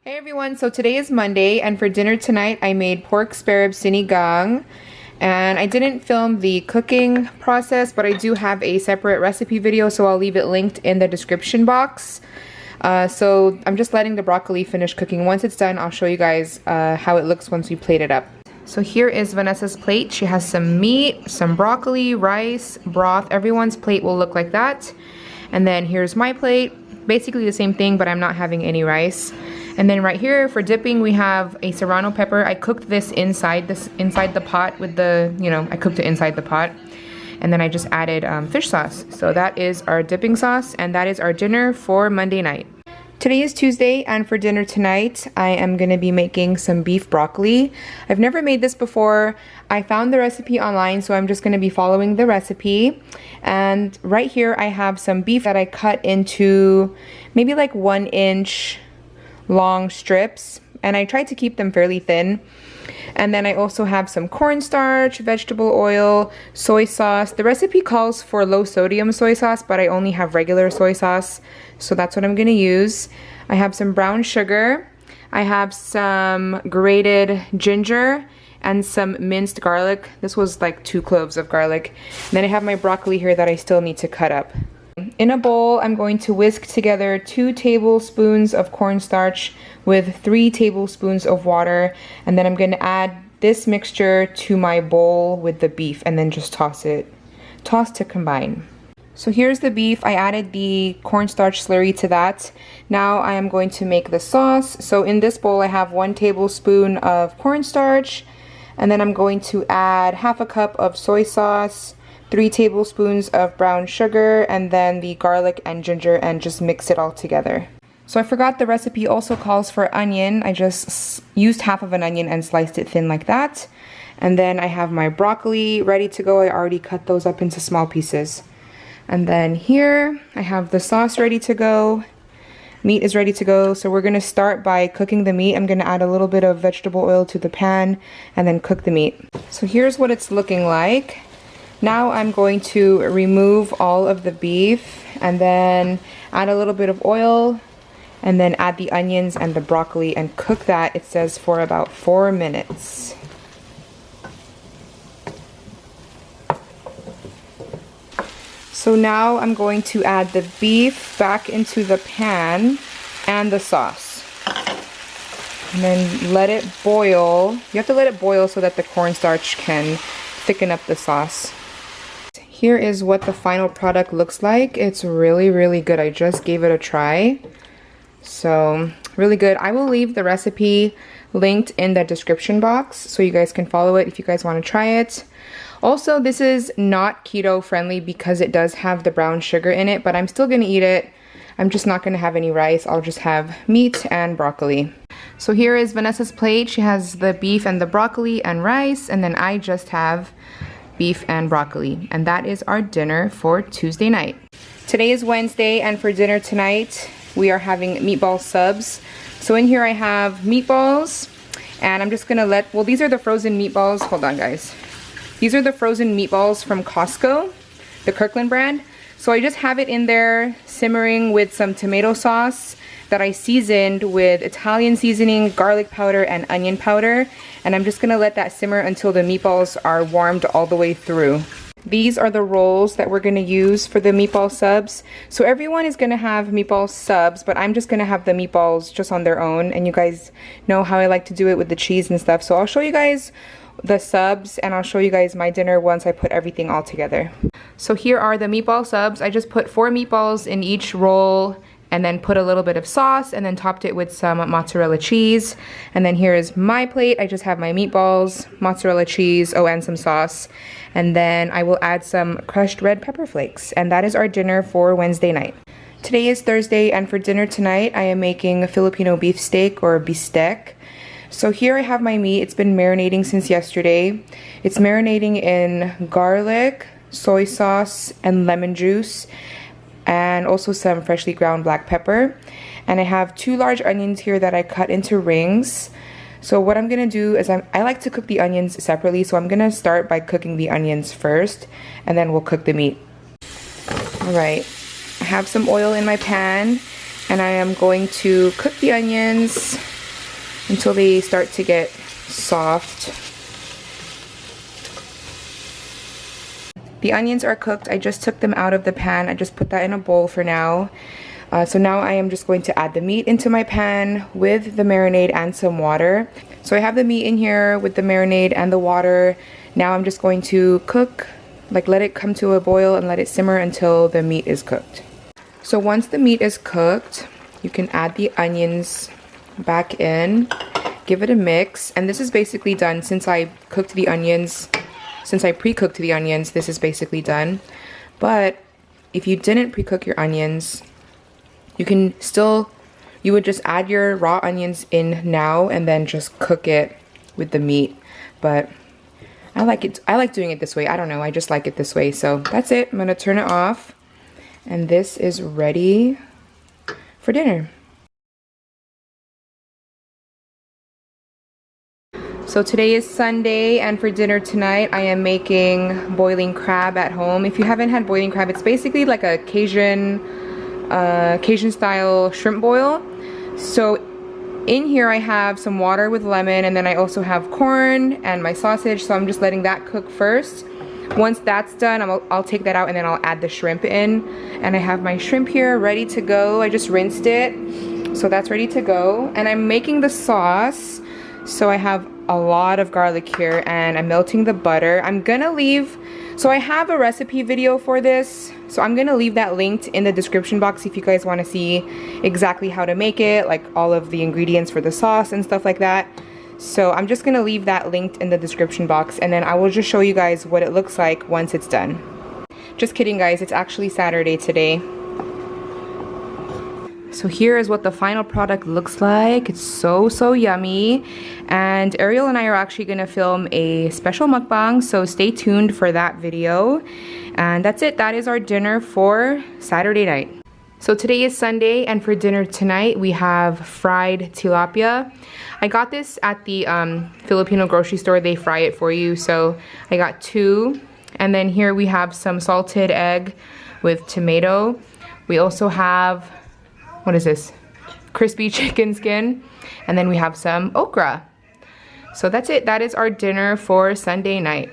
Hey everyone, so today is Monday and for dinner tonight I made pork spare rib sinigang, and I didn't film the cooking process, but I do have a separate recipe video, so I'll leave it linked in the description box. So I'm just letting the broccoli finish cooking. Once it's done, I'll show you guys how it looks once we plate it up. So here is Vanessa's plate. She has some meat, some broccoli, rice, broth. Everyone's plate will look like that. And then here's my plate. Basically the same thing, but I'm not having any rice. And then right here for dipping, we have a serrano pepper. I cooked this inside the pot with the, I cooked it inside the pot. And then I just added fish sauce. So that is our dipping sauce, and that is our dinner for Monday night. Today is Tuesday, and for dinner tonight, I am gonna be making some beef broccoli. I've never made this before. I found the recipe online, so I'm just gonna be following the recipe. And right here, I have some beef that I cut into maybe like 1 inch long strips, and I tried to keep them fairly thin. And then I also have some cornstarch, vegetable oil, soy sauce. The recipe calls for low sodium soy sauce, but I only have regular soy sauce, so that's what I'm gonna use. I have some brown sugar. I have some grated ginger and some minced garlic. This was like 2 cloves of garlic. And then I have my broccoli here that I still need to cut up. In a bowl, I'm going to whisk together 2 tablespoons of cornstarch with 3 tablespoons of water, and then I'm going to add this mixture to my bowl with the beef and then just toss to combine. So here's the beef. I added the cornstarch slurry to that. Now I am going to make the sauce. So in this bowl I have 1 tablespoon of cornstarch, and then I'm going to add half a cup of soy sauce, 3 tablespoons of brown sugar, and then the garlic and ginger, and just mix it all together. So I forgot the recipe also calls for onion. I just used half of an onion and sliced it thin like that. And then I have my broccoli ready to go. I already cut those up into small pieces. And then here I have the sauce ready to go. Meat is ready to go. So we're gonna start by cooking the meat. I'm gonna add a little bit of vegetable oil to the pan and then cook the meat. So here's what it's looking like. Now I'm going to remove all of the beef and then add a little bit of oil and then add the onions and the broccoli and cook that, it says, for about 4 minutes. So now I'm going to add the beef back into the pan and the sauce. And then let it boil. You have to let it boil so that the cornstarch can thicken up the sauce. Here is what the final product looks like. It's really, really good. I just gave it a try. So, really good. I will leave the recipe linked in the description box so you guys can follow it if you guys want to try it. Also, this is not keto friendly because it does have the brown sugar in it, but I'm still going to eat it. I'm just not going to have any rice. I'll just have meat and broccoli. So here is Vanessa's plate. She has the beef and the broccoli and rice, and then I just have beef and broccoli, and that is our dinner for Tuesday night. Today is Wednesday, and for dinner tonight we are having meatball subs. So in here I have meatballs, and I'm just gonna well, these are the frozen meatballs. Hold on guys. These are the frozen meatballs from Costco, the Kirkland brand. So I just have it in there simmering with some tomato sauce that I seasoned with Italian seasoning, garlic powder, and onion powder. And I'm just gonna let that simmer until the meatballs are warmed all the way through. These are the rolls that we're gonna use for the meatball subs. So everyone is gonna have meatball subs, but I'm just gonna have the meatballs just on their own. And you guys know how I like to do it with the cheese and stuff. So I'll show you guys the subs, and I'll show you guys my dinner once I put everything all together. So here are the meatball subs. I just put 4 meatballs in each roll, and then put a little bit of sauce, and then topped it with some mozzarella cheese. And then here is my plate. I just have my meatballs, mozzarella cheese, and some sauce. And then I will add some crushed red pepper flakes. And that is our dinner for Wednesday night. Today is Thursday, and for dinner tonight, I am making a Filipino beef steak, or bistec. So here I have my meat. It's been marinating since yesterday. It's marinating in garlic, soy sauce, and lemon juice, and also some freshly ground black pepper. And I have 2 large onions here that I cut into rings. So what I'm gonna do is I like to cook the onions separately, so I'm gonna start by cooking the onions first, and then we'll cook the meat. Alright, I have some oil in my pan, and I am going to cook the onions until they start to get soft. The onions are cooked. I just took them out of the pan. I just put that in a bowl for now. So now I am just going to add the meat into my pan with the marinade and some water. So I have the meat in here with the marinade and the water. Now I'm just going to cook, like let it come to a boil and let it simmer until the meat is cooked. So once the meat is cooked, you can add the onions back in, give it a mix. And this is basically done since I cooked the onions. Since I pre-cooked the onions, this is basically done. But if you didn't pre-cook your onions, you would just add your raw onions in now and then just cook it with the meat. But I like doing it this way. I don't know, I just like it this way. So that's it. I'm gonna turn it off. And this is ready for dinner. So today is Sunday, and for dinner tonight I am making boiling crab at home. If you haven't had boiling crab, it's basically like a Cajun style shrimp boil. So in here I have some water with lemon, and then I also have corn and my sausage, so I'm just letting that cook first. Once that's done, I'll take that out and then I'll add the shrimp in. And I have my shrimp here ready to go. I just rinsed it, so that's ready to go. And I'm making the sauce. So I have a lot of garlic here and I'm melting the butter. I'm gonna leave, so I have a recipe video for this, so I'm gonna leave that linked in the description box if you guys want to see exactly how to make it, like all of the ingredients for the sauce and stuff like that. So I'm just gonna leave that linked in the description box, and then I will just show you guys what it looks like once it's done. Just kidding guys, it's actually Saturday today. So here is what the final product looks like. It's so yummy. And Ariel and I are actually gonna film a special mukbang, so stay tuned for that video. And that's it. That is our dinner for Saturday night. So today is Sunday, and for dinner tonight we have fried tilapia. I got this at the Filipino grocery store. They fry it for you, so I got 2. And then here we have some salted egg with tomato. We also have, what is this? Crispy chicken skin. And then we have some okra. So that's it. That is our dinner for Sunday night.